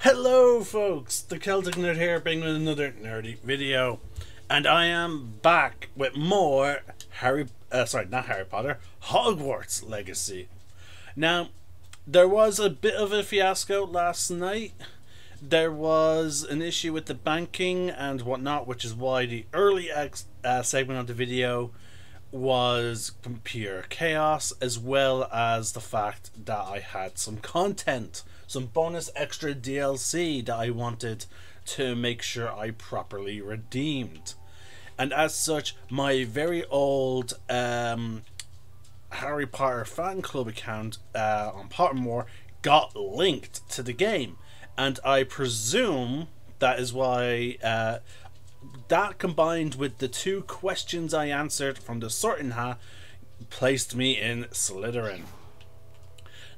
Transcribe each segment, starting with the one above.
Hello folks, the Celtic Nerd here, bringing another nerdy video, and I am back with more not Harry Potter, Hogwarts Legacy. Now, there was a bit of a fiasco last night. There was an issue with the banking and whatnot, which is why the early segment of the video was pure chaos, as well as the fact that I had some content, some bonus extra DLC that I wanted to make sure I properly redeemed. And as such, my very old Harry Potter fan club account on Pottermore got linked to the game, and I presume that is why that, combined with the 2 questions I answered from the Sorting Hat, placed me in Slytherin.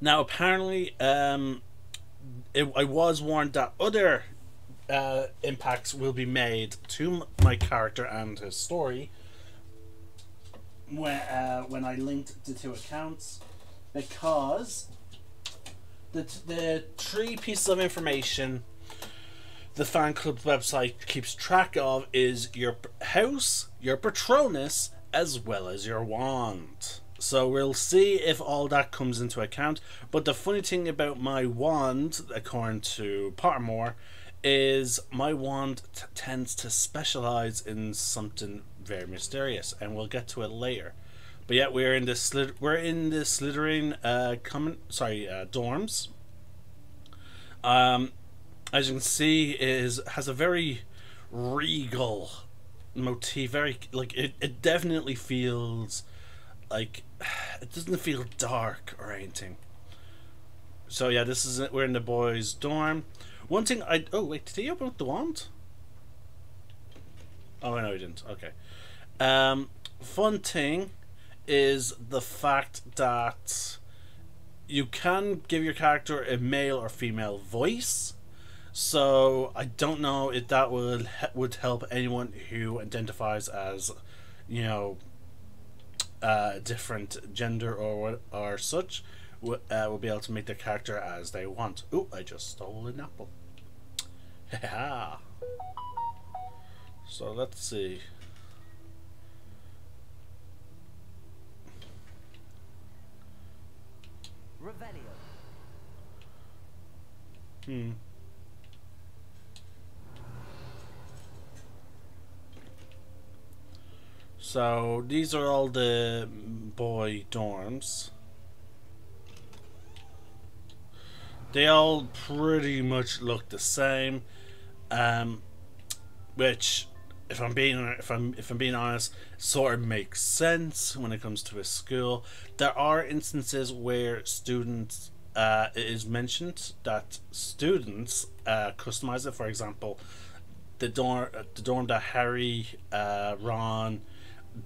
Now, apparently, I was warned that other impacts will be made to my character and his story when I linked the 2 accounts, because the 3 pieces of information the fan club's website keeps track of is your house, your Patronus, as well as your wand. So we'll see if all that comes into account. But the funny thing about my wand, according to Pottermore, is my wand tends to specialize in something very mysterious, and we'll get to it later. But yeah, we're in the Slytherin dorms. As you can see, has a very regal motif. Very it definitely feels like it doesn't feel dark or anything. So yeah, this is it. We're in the boys' dorm. One thing oh wait, did he open up the wand? Oh no, he didn't. Okay. Fun thing is the fact that you can give your character a male or female voice. So I don't know if that would help anyone who identifies as, you know, different gender or such. Will be able to make their character as they want. Ooh, I just stole an apple. Haha. So let's see. Revelio. So these are all the boy dorms. They all pretty much look the same, which, if I'm being honest, sort of makes sense when it comes to a school. There are instances where students, it is mentioned that students customize it. For example, the dorm that Harry, Ron,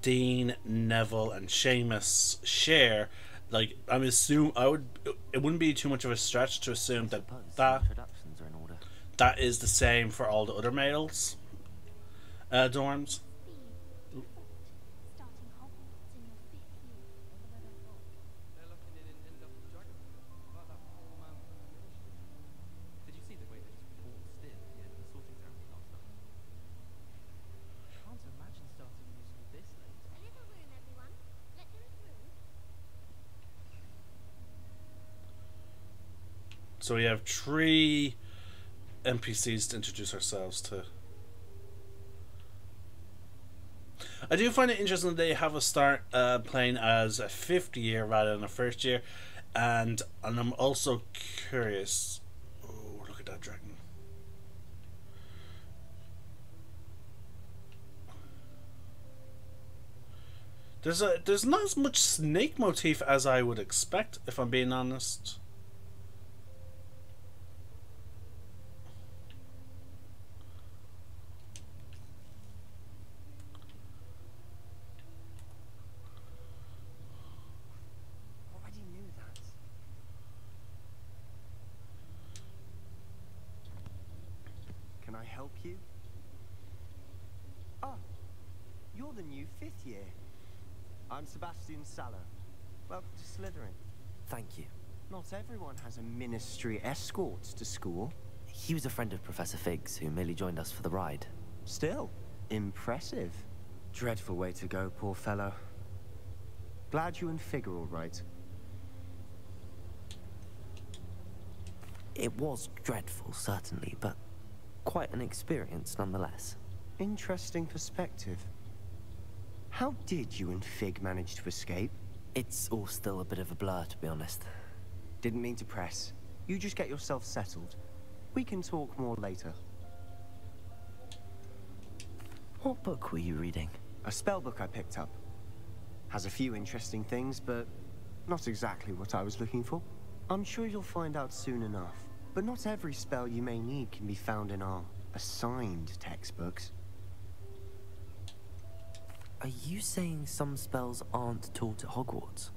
Dean, Neville, and Seamus share. Like, it wouldn't be too much of a stretch to assume that is the same for all the other males dorms. So we have 3 NPCs to introduce ourselves to. I do find it interesting that they have us start playing as a 5th year rather than a 1st year, and I'm also curious. Oh, look at that dragon! There's not as much snake motif as I would expect, if I'm being honest. Can I help you? Ah, you're the new 5th year. I'm Sebastian Sallow. Welcome to Slytherin. Thank you. Not everyone has a ministry escort to school. He was a friend of Professor Fig's who merely joined us for the ride. Still, impressive. Dreadful way to go, poor fellow. Glad you and Fig are all right. It was dreadful, certainly, but quite an experience nonetheless. Interesting perspective. How did you and Fig manage to escape? It's all still a bit of a blur, to be honest. Didn't mean to press. You just get yourself settled. We can talk more later. What book were you reading? A spell book I picked up. Has a few interesting things, but not exactly what I was looking for. I'm sure you'll find out soon enough. But not every spell you may need can be found in our assigned textbooks. Are you saying some spells aren't taught at Hogwarts?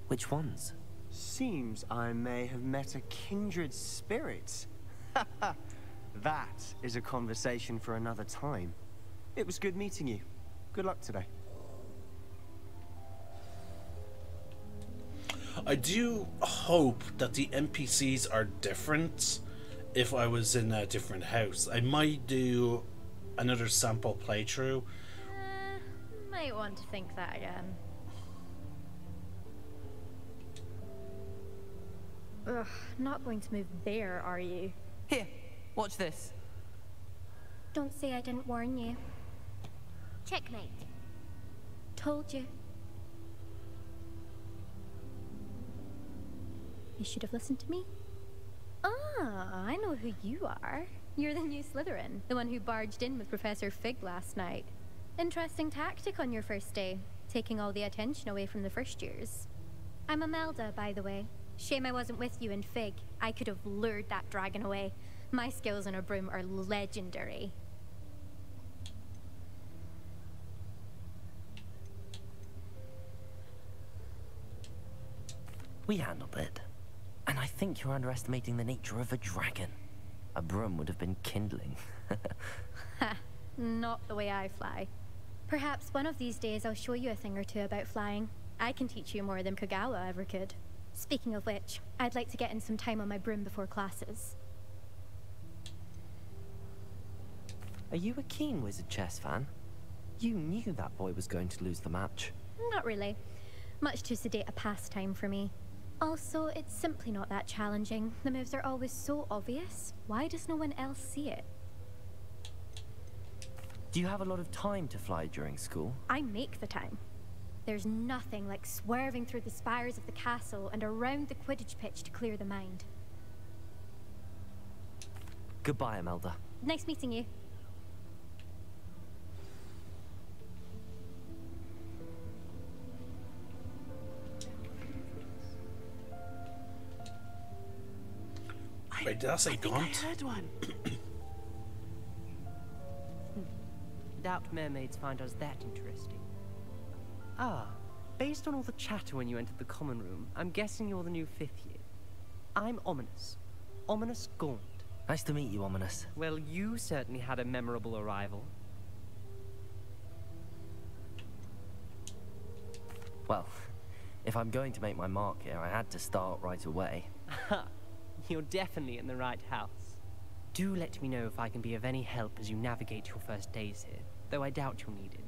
Which ones? Seems I may have met a kindred spirit. That is a conversation for another time. It was good meeting you. Good luck today. I do hope that the NPCs are different if I was in a different house. I might do another sample playthrough. Might want to think that again. Ugh, not going to move there, are you? Here, watch this. Don't say I didn't warn you. Checkmate. Told you. You should have listened to me. Ah, I know who you are. You're the new Slytherin, the one who barged in with Professor Fig last night. Interesting tactic on your first day, taking all the attention away from the first years. I'm Imelda, by the way. Shame I wasn't with you in Fig. I could have lured that dragon away. My skills on a broom are legendary. We handled it. And I think you're underestimating the nature of a dragon. A broom would have been kindling. Ha, not the way I fly. Perhaps one of these days I'll show you a thing or two about flying. I can teach you more than Kagawa ever could. Speaking of which, I'd like to get in some time on my broom before classes. Are you a keen Wizard Chess fan? You knew that boy was going to lose the match. Not really. Much too sedate a pastime for me. Also, it's simply not that challenging. The moves are always so obvious. Why does no one else see it? Do you have a lot of time to fly during school? I make the time. There's nothing like swerving through the spires of the castle and around the Quidditch pitch to clear the mind. Goodbye, Imelda. Nice meeting you. Wait, did I say gaunt? I heard one. Doubt mermaids find us that interesting. Ah, based on all the chatter when you entered the common room, I'm guessing you're the new 5th year. I'm Ominous. Ominous Gaunt. Nice to meet you, Ominous. Well, you certainly had a memorable arrival. Well, if I'm going to make my mark here, I had to start right away. You're definitely in the right house. Do let me know if I can be of any help as you navigate your first days here, though I doubt you'll need it.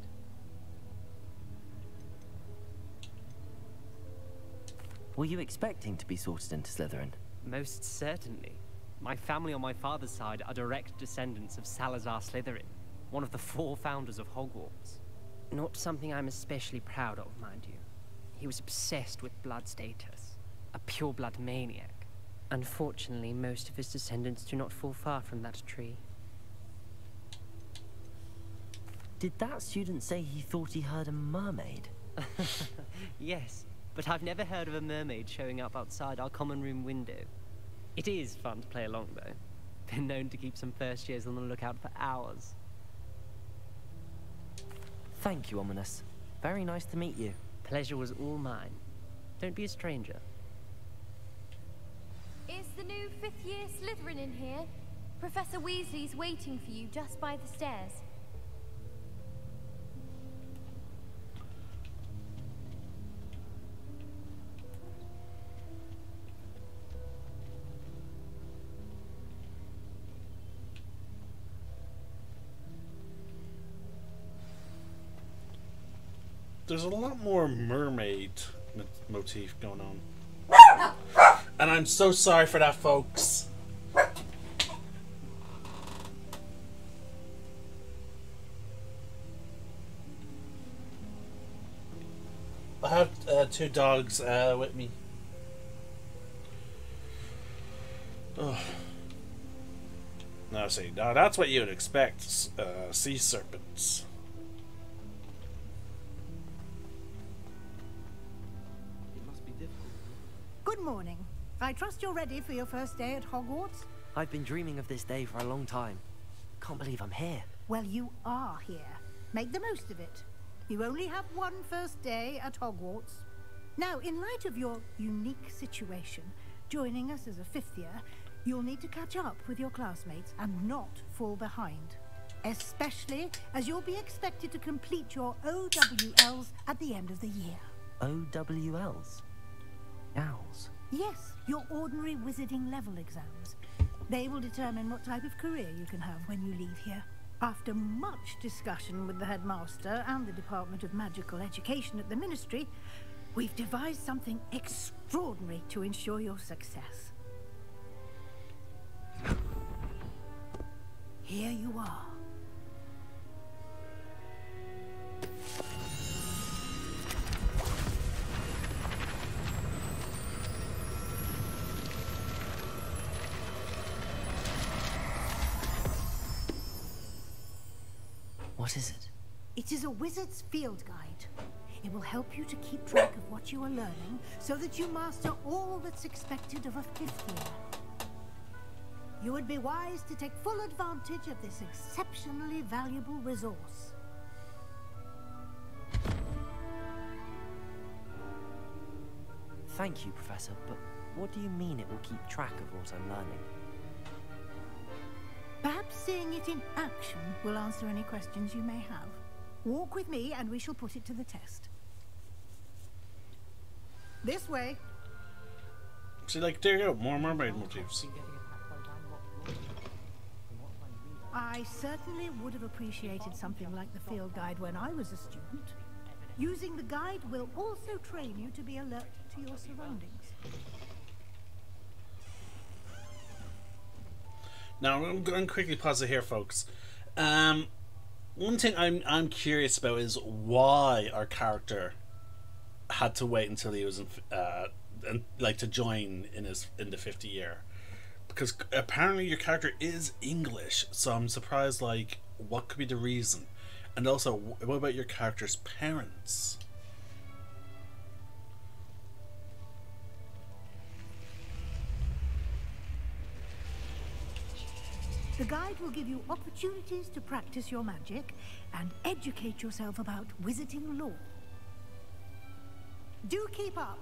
Were you expecting to be sorted into Slytherin? Most certainly. My family on my father's side are direct descendants of Salazar Slytherin, one of the 4 founders of Hogwarts. Not something I'm especially proud of, mind you. He was obsessed with blood status, a pure-blood maniac. Unfortunately, most of his descendants do not fall far from that tree. Did that student say he thought he heard a mermaid? Yes, but I've never heard of a mermaid showing up outside our common room window. It is fun to play along, though. Been known to keep some first years on the lookout for hours. Thank you, Ominous. Very nice to meet you. Pleasure was all mine. Don't be a stranger. Is the new 5th year Slytherin in here? Professor Weasley's waiting for you just by the stairs. there's a lot more mermaid motif going on. And I'm so sorry for that, folks. I have two dogs with me. Oh. Now, see, now that's what you'd expect. Sea serpents. It must be difficult. Good morning. I trust you're ready for your first day at Hogwarts? I've been dreaming of this day for a long time. Can't believe I'm here. Well, you are here. Make the most of it. You only have one first day at Hogwarts. Now, in light of your unique situation, joining us as a fifth year, you'll need to catch up with your classmates and not fall behind. Especially as you'll be expected to complete your OWLs at the end of the year. OWLs? Owls? Yes, your ordinary wizarding level exams. They will determine what type of career you can have when you leave here. After much discussion with the headmaster and the Department of Magical Education at the Ministry, we've devised something extraordinary to ensure your success. Here you are. What is it? It is a wizard's field guide. It will help you to keep track of what you are learning so that you master all that's expected of a fifth year. You would be wise to take full advantage of this exceptionally valuable resource. Thank you, Professor, but what do you mean it will keep track of what I'm learning? Perhaps seeing it in action will answer any questions you may have. Walk with me and we shall put it to the test. This way. See, like, there you go, more mermaid motifs. I certainly would have appreciated something like the field guide when I was a student. Using the guide will also train you to be alert to your surroundings. Now, I'm going to quickly pause it here, folks. One thing I'm curious about is why our character had to wait until he was to join in the 50 year, because apparently your character is English, so I'm surprised. Like, what could be the reason? And also, what about your character's parents? The guide will give you opportunities to practice your magic and educate yourself about wizarding lore. Do keep up.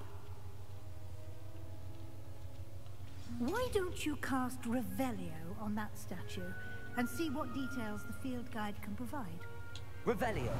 Why don't you cast Revelio on that statue and see what details the field guide can provide? Revelio.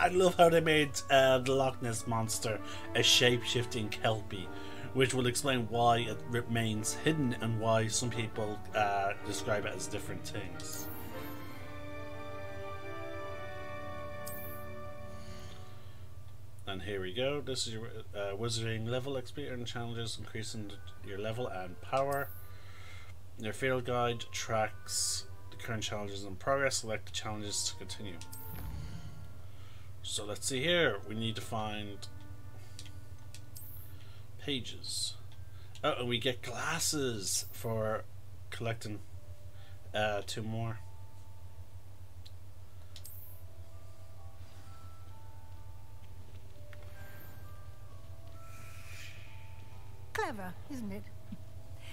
I love how they made the Loch Ness Monster a shape-shifting Kelpie, which will explain why it remains hidden and why some people describe it as different things. And here we go. This is your wizarding level experience challenges, increasing your level and power. Your field guide tracks the current challenges in progress. Select the challenges to continue. So let's see here. We need to find pages. Oh, and we get glasses for collecting 2 more. Clever, isn't it?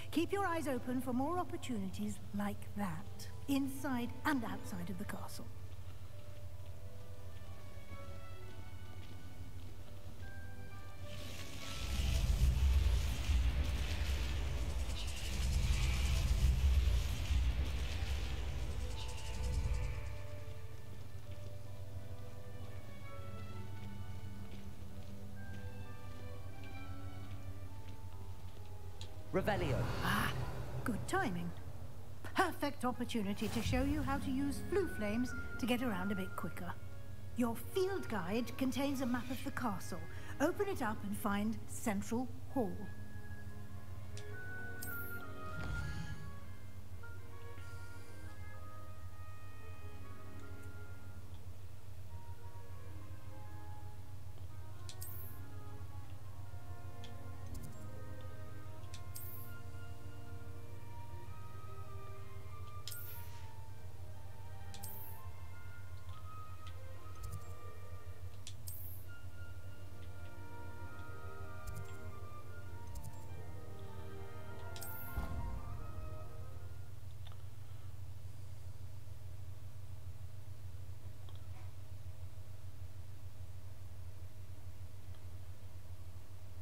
Keep your eyes open for more opportunities like that, inside and outside of the castle. Revelio. Ah, good timing. Perfect opportunity to show you how to use flue flames to get around a bit quicker. Your field guide contains a map of the castle. Open it up and find Central Hall.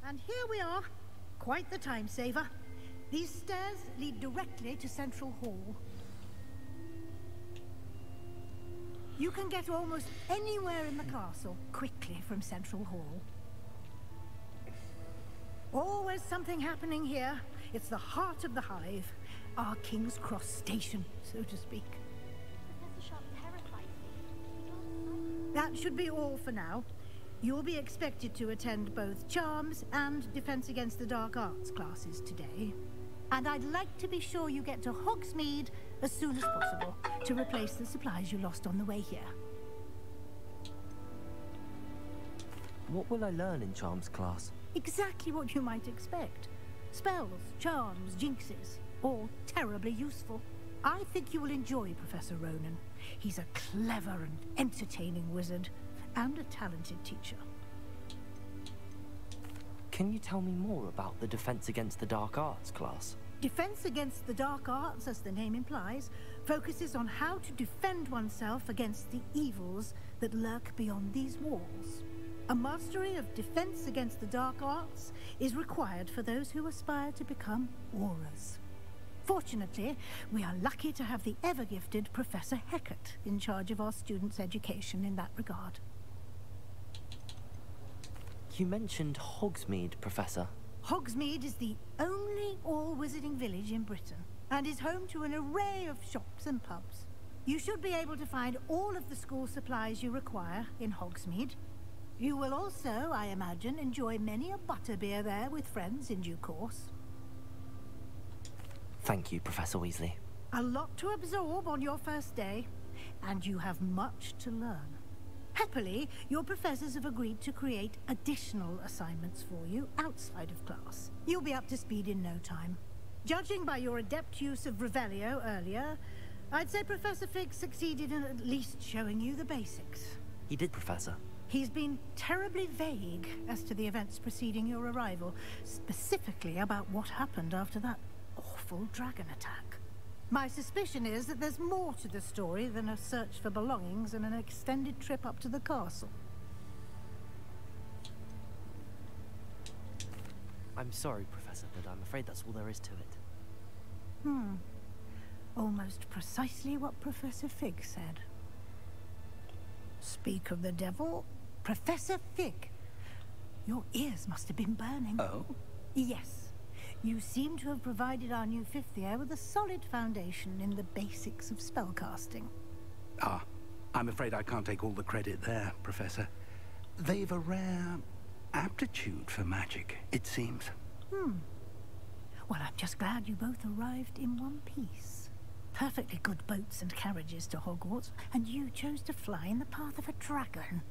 And here we are. Quite the time saver. These stairs lead directly to Central Hall. You can get almost anywhere in the castle quickly from Central Hall. Always something happening here. It's the heart of the hive. Our King's Cross station, so to speak. Professor Sharp terrifies me. That should be all for now. You'll be expected to attend both Charms and Defense Against the Dark Arts classes today. And I'd like to be sure you get to Hogsmeade as soon as possible to replace the supplies you lost on the way here. What will I learn in Charms class? Exactly what you might expect. Spells, charms, jinxes, all terribly useful. I think you will enjoy Professor Ronan. He's a clever and entertaining wizard, and a talented teacher. Can you tell me more about the Defense Against the Dark Arts class? Defense Against the Dark Arts, as the name implies, focuses on how to defend oneself against the evils that lurk beyond these walls. A mastery of Defense Against the Dark Arts is required for those who aspire to become Aurors. Fortunately, we are lucky to have the ever-gifted Professor Hecat in charge of our students' education in that regard. You mentioned Hogsmeade, Professor. Hogsmeade is the only all-wizarding village in Britain, and is home to an array of shops and pubs. You should be able to find all of the school supplies you require in Hogsmeade. You will also, I imagine, enjoy many a butterbeer there with friends in due course. Thank you, Professor Weasley. A lot to absorb on your first day, and you have much to learn. Happily, your professors have agreed to create additional assignments for you outside of class. You'll be up to speed in no time. Judging by your adept use of Revelio earlier, I'd say Professor Fig succeeded in at least showing you the basics. He did, Professor. He's been terribly vague as to the events preceding your arrival, specifically about what happened after that awful dragon attack. My suspicion is that there's more to the story than a search for belongings and an extended trip up to the castle. I'm sorry, Professor, but I'm afraid that's all there is to it. Almost precisely what Professor Fig said. Speak of the devil, Professor Fig. Your ears must have been burning. Oh? Yes. You seem to have provided our new fifth year with a solid foundation in the basics of spellcasting. Ah, I'm afraid I can't take all the credit there, Professor. They've a rare aptitude for magic, it seems. Well, I'm just glad you both arrived in one piece. Perfectly good boats and carriages to Hogwarts, and you chose to fly in the path of a dragon.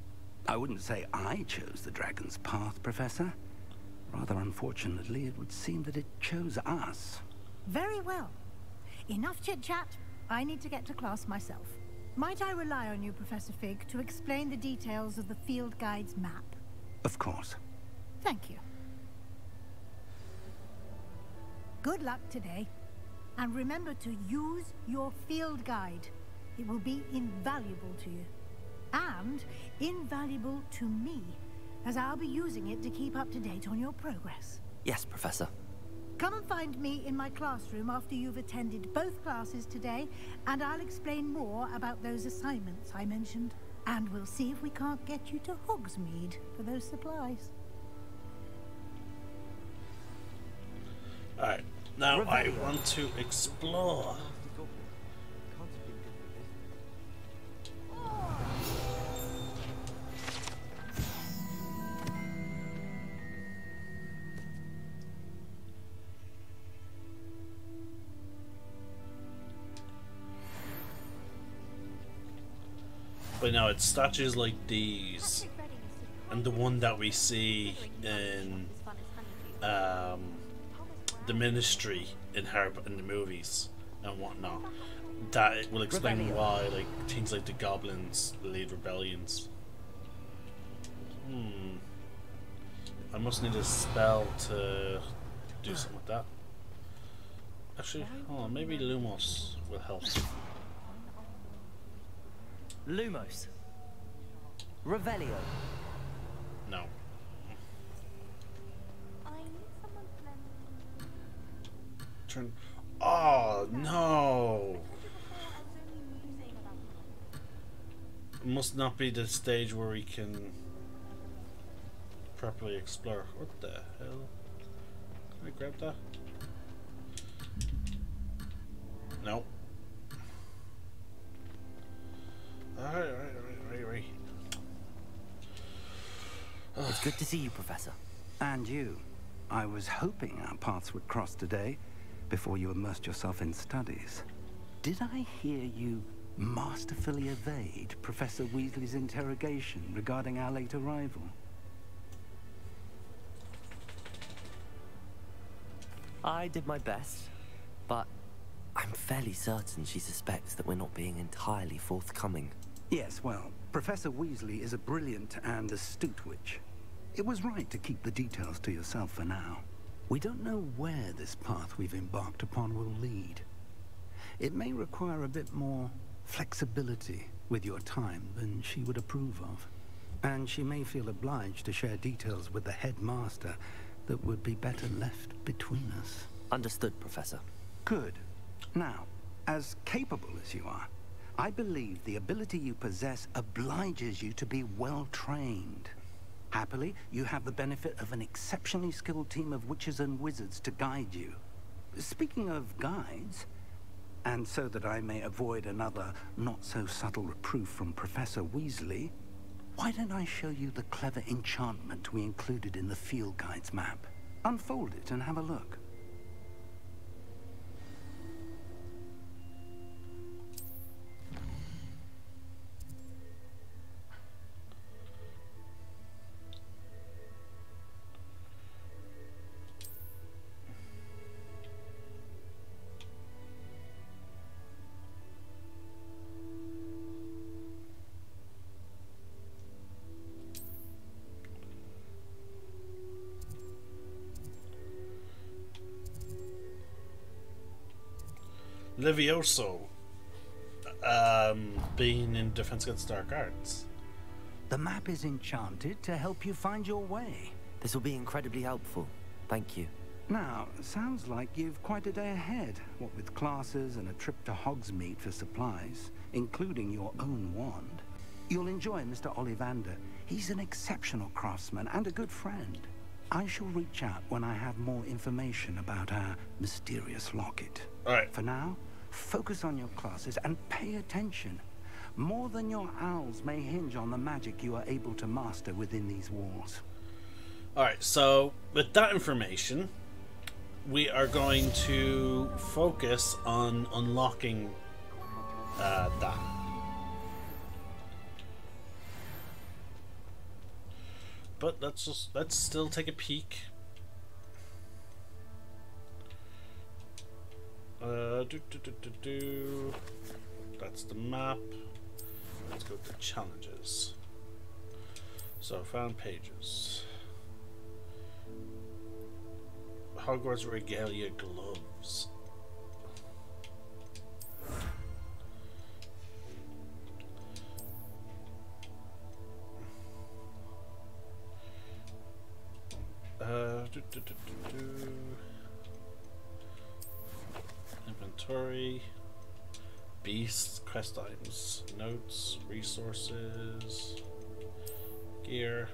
I wouldn't say I chose the dragon's path, Professor. Rather unfortunately, it would seem that it chose us. Very well. Enough chit-chat. I need to get to class myself. Might I rely on you, Professor Fig, to explain the details of the field guide's map? Of course. Thank you. Good luck today. And remember to use your field guide. It will be invaluable to you. And invaluable to me, as I'll be using it to keep up to date on your progress. Yes, Professor. Come and find me in my classroom after you've attended both classes today, and I'll explain more about those assignments I mentioned. And we'll see if we can't get you to Hogsmeade for those supplies. Alright, Now I want to explore. But no, it's statues like these, and the one that we see in the Ministry in the movies and whatnot, that it will explain why like things like the goblins lead rebellions. I must need a spell to do something like that. Actually, hold on, maybe Lumos will help. Lumos. Revelio. No. Turn. Oh no! It must not be the stage where we can properly explore. What the hell? Can I grab that? No. Right. It's good to see you, Professor. And you. I was hoping our paths would cross today, before you immersed yourself in studies. Did I hear you masterfully evade Professor Weasley's interrogation regarding our late arrival? I did my best, but I'm fairly certain she suspects that we're not being entirely forthcoming. Yes, well, Professor Weasley is a brilliant and astute witch. It was right to keep the details to yourself for now. We don't know where this path we've embarked upon will lead. It may require a bit more flexibility with your time than she would approve of. And she may feel obliged to share details with the headmaster that would be better left between us. Understood, Professor. Good. Now, as capable as you are, I believe the ability you possess obliges you to be well trained. Happily, you have the benefit of an exceptionally skilled team of witches and wizards to guide you. Speaking of guides, and so that I may avoid another not-so-subtle reproof from Professor Weasley, why don't I show you the clever enchantment we included in the field guide's map? Unfold it and have a look. Levioso, being in Defense Against Dark Arts. The map is enchanted to help you find your way. This will be incredibly helpful. Thank you. Now, sounds like you've quite a day ahead, what with classes and a trip to Hogsmeade for supplies, including your own wand. You'll enjoy Mr. Ollivander. He's an exceptional craftsman and a good friend. I shall reach out when I have more information about our mysterious locket. All right. For now, focus on your classes and pay attention. More than your owls may hinge on the magic you are able to master within these walls. Alright, so with that information, we are going to focus on unlocking that. But let's still take a peek. That's the map. Let's go to challenges. So found pages. Hogwarts Regalia gloves. Inventory, beasts, quest items, notes, resources, gear.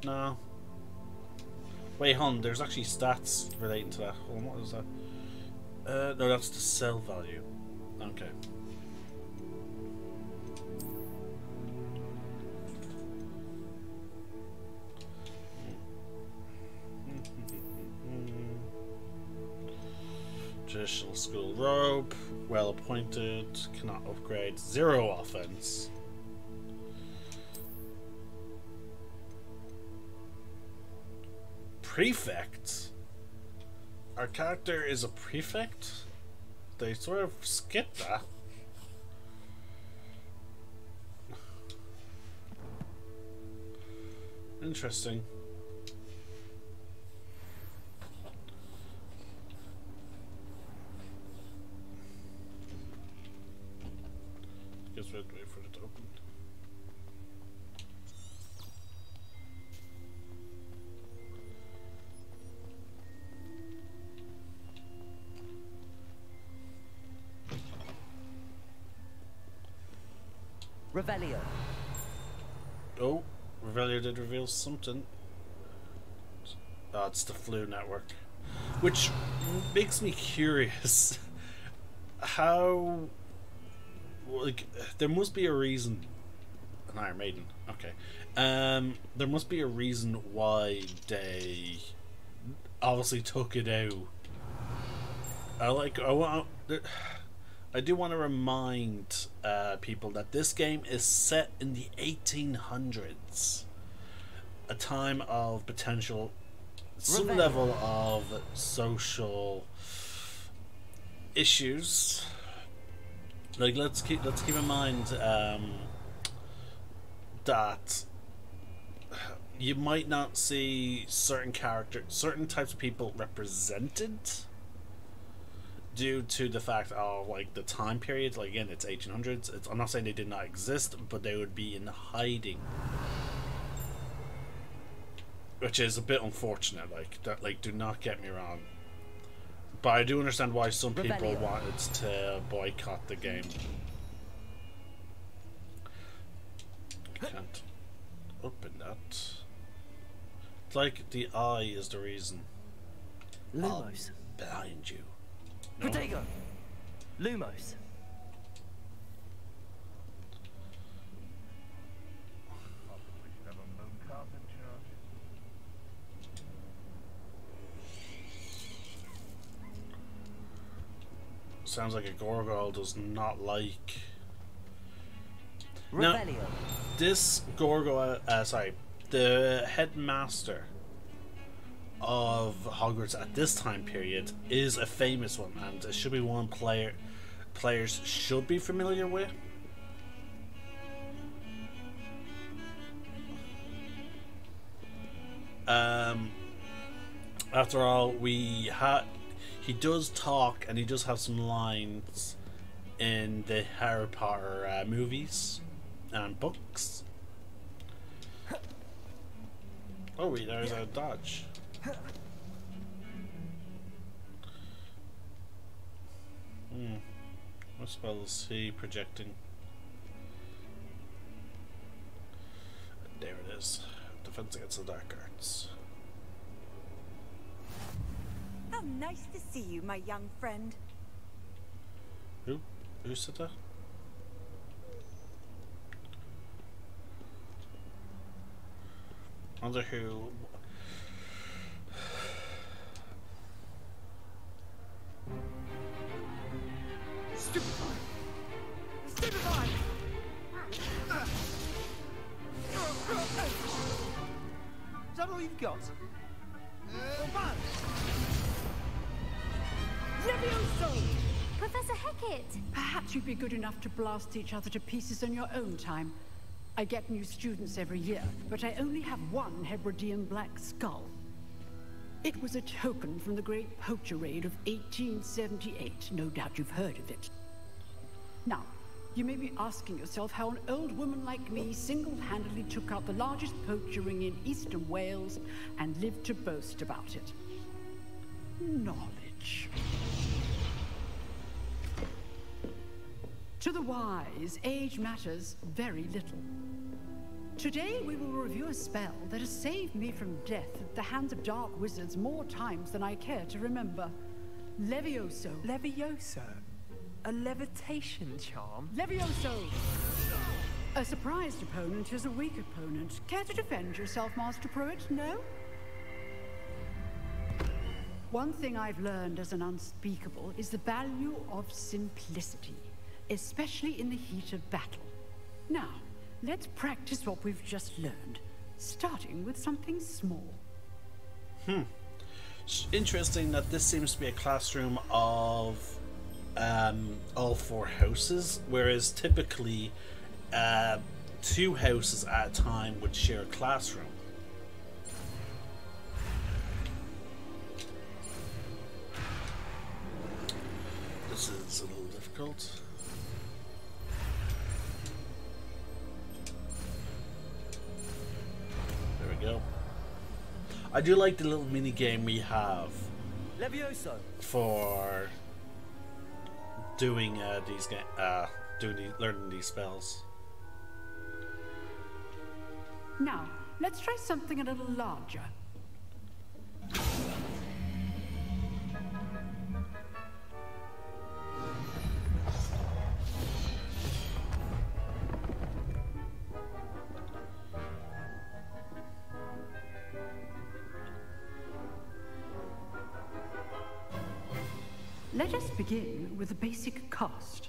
No. Wait, hold on, there's actually stats relating to that. Hold on, what is that? No, that's the sell value. Okay. Traditional school robe, well appointed, cannot upgrade, 0 offense. Prefect? Our character is a prefect? They sort of skipped that. Interesting. Guess we have to wait for it to open. Revelio. Oh, Revelio did reveal something. Oh, it's the Flu Network. Which makes me curious. How... Like, there must be a reason... An Iron Maiden, okay. There must be a reason why they obviously took it out. I do want to remind people that this game is set in the 1800s, a time of potential some level of social issues. Like let's keep in mind that you might not see certain types of people represented due to the fact of like the time period. Like again, it's 1800s. I'm not saying they did not exist, but they would be in hiding, which is a bit unfortunate. Like that. Like, do not get me wrong, but I do understand why some people wanted to boycott the game. I can't open that. It's like the eye is the reason. Lumos. Behind you. No. Protego. Lumos. Sounds like a Gorgol does not like. Revelio. Now, this Gorgol, sorry, the headmaster of Hogwarts at this time period is a famous one, and it should be one players should be familiar with. After all, he does talk, and he does have some lines in the Harry Potter movies and books. Oh wait, there's a dodge. What spell is he projecting? There it is. Defense against the dark arts. How nice to see you, my young friend. Who said that? I wonder who. Stupefy! Stupefy! Is that all you've got? Levioso! Professor Hecat! Perhaps you'd be good enough to blast each other to pieces in your own time. I get new students every year, but I only have one Hebridean black skull. It was a token from the Great Poacher Raid of 1878. No doubt you've heard of it. Now, you may be asking yourself how an old woman like me single-handedly took out the largest poacher ring in eastern Wales and lived to boast about it. Knowledge. To the wise, age matters very little. Today we will review a spell that has saved me from death at the hands of dark wizards more times than I care to remember. Levioso. Levioso? A levitation charm? Levioso! A surprised opponent is a weak opponent. Care to defend yourself, Master Pruitt? No? One thing I've learned as an unspeakable is the value of simplicity, especially in the heat of battle. Now, let's practice what we've just learned, starting with something small. Interesting that this seems to be a classroom of all 4 houses, whereas typically 2 houses at a time would share a classroom. This is a little difficult. There we go. I do like the little mini game we have Levioso for doing learning these spells. Now, let's try something a little larger. Let us begin with a basic cast.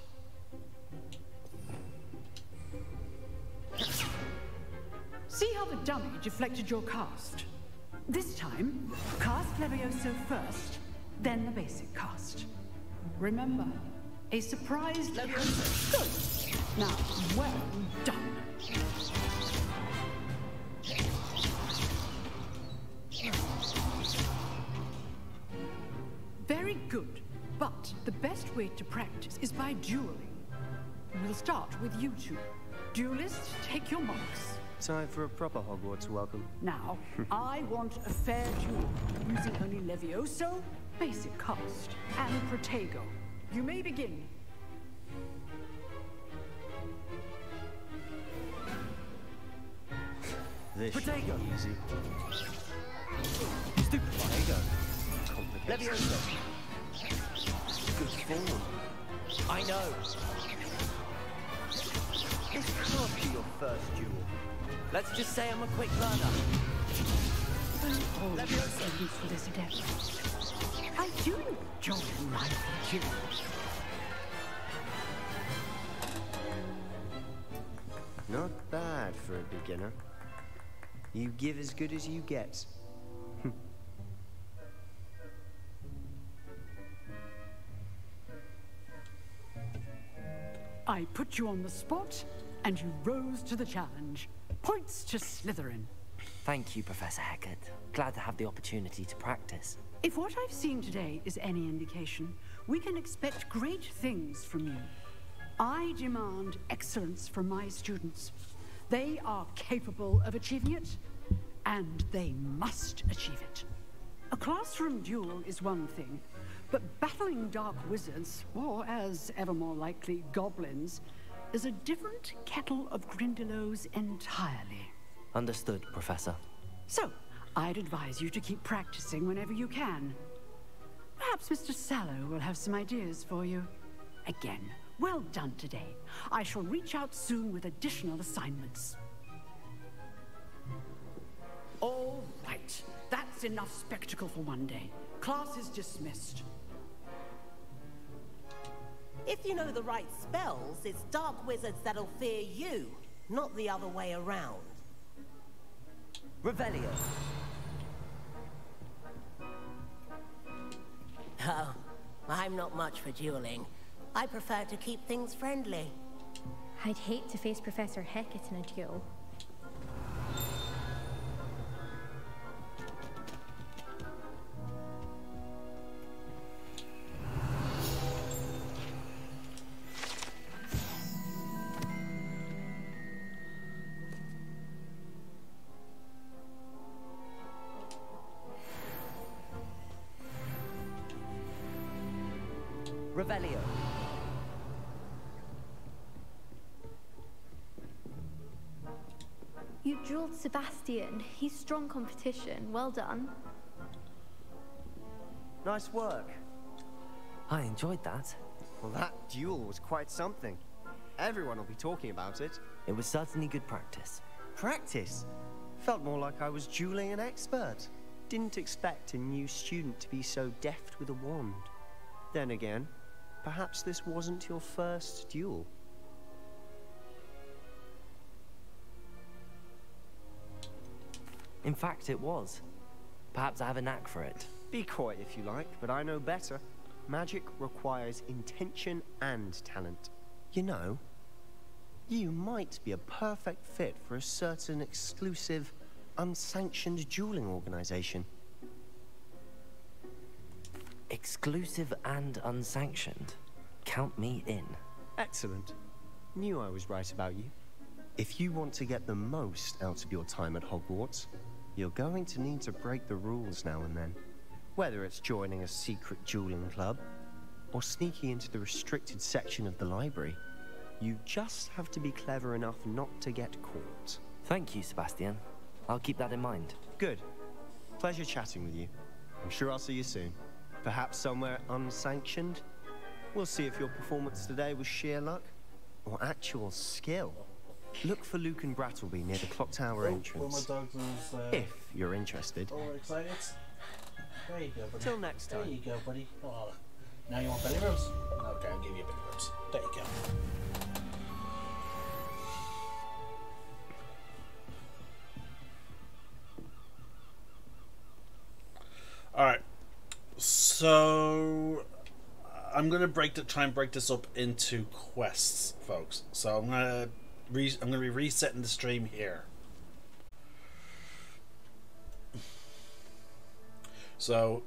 See how the dummy deflected your cast? This time, cast Levioso first, then the basic cast. Remember, a surprise Levioso. Good. Now, well done. Very good. But the best way to practice is by dueling. We'll start with you 2. Duelists, take your marks. Time for a proper Hogwarts welcome. Now, I want a fair duel, using only Levioso, basic cast, and Protego. You may begin. This should Protego. be easy. Stupid Protego. Complicated. Levioso. Good form. I know. This can't be your first duel. Let's just say I'm a quick learner. Oh, Levioso for this adept. I do enjoy life duels. Not bad for a beginner. You give as good as you get. I put you on the spot, and you rose to the challenge. Points to Slytherin. Thank you, Professor Hecat. Glad to have the opportunity to practice. If what I've seen today is any indication, we can expect great things from you. I demand excellence from my students. They are capable of achieving it, and they must achieve it. A classroom duel is one thing, but battling dark wizards, or as ever more likely, goblins, is a different kettle of Grindylows entirely. Understood, Professor. So, I'd advise you to keep practicing whenever you can. Perhaps Mr. Sallow will have some ideas for you. Again, well done today. I shall reach out soon with additional assignments. All right, that's enough spectacle for one day. Class is dismissed. If you know the right spells, it's dark wizards that'll fear you, not the other way around. Revelio. Oh, I'm not much for dueling. I prefer to keep things friendly. I'd hate to face Professor Hecat in a duel. Revelio. You drilled Sebastian. He's strong competition. Well done. Nice work. I enjoyed that. Well, that duel was quite something. Everyone will be talking about it. It was certainly good practice. Practice? Felt more like I was dueling an expert. Didn't expect a new student to be so deft with a wand. Then again, perhaps this wasn't your first duel. In fact, it was. Perhaps I have a knack for it. Be coy if you like, but I know better. Magic requires intention and talent. You know, you might be a perfect fit for a certain exclusive, unsanctioned dueling organization. Exclusive and unsanctioned? Count me in. Excellent. Knew I was right about you. If you want to get the most out of your time at Hogwarts, you're going to need to break the rules now and then. Whether it's joining a secret dueling club, or sneaking into the restricted section of the library, you just have to be clever enough not to get caught. Thank you, Sebastian. I'll keep that in mind. Good. Pleasure chatting with you. I'm sure I'll see you soon. Perhaps somewhere unsanctioned? We'll see if your performance today was sheer luck, or actual skill. Look for Luke and Brattleby near the clock tower entrance. If you're interested. Oh, excited? There you go, buddy. Till next time. There you go, buddy. Oh, now you want belly rubs? Okay, I'll give you belly rubs. There you go. Alright. So I'm gonna try and break this up into quests, folks. So I'm gonna be resetting the stream here. So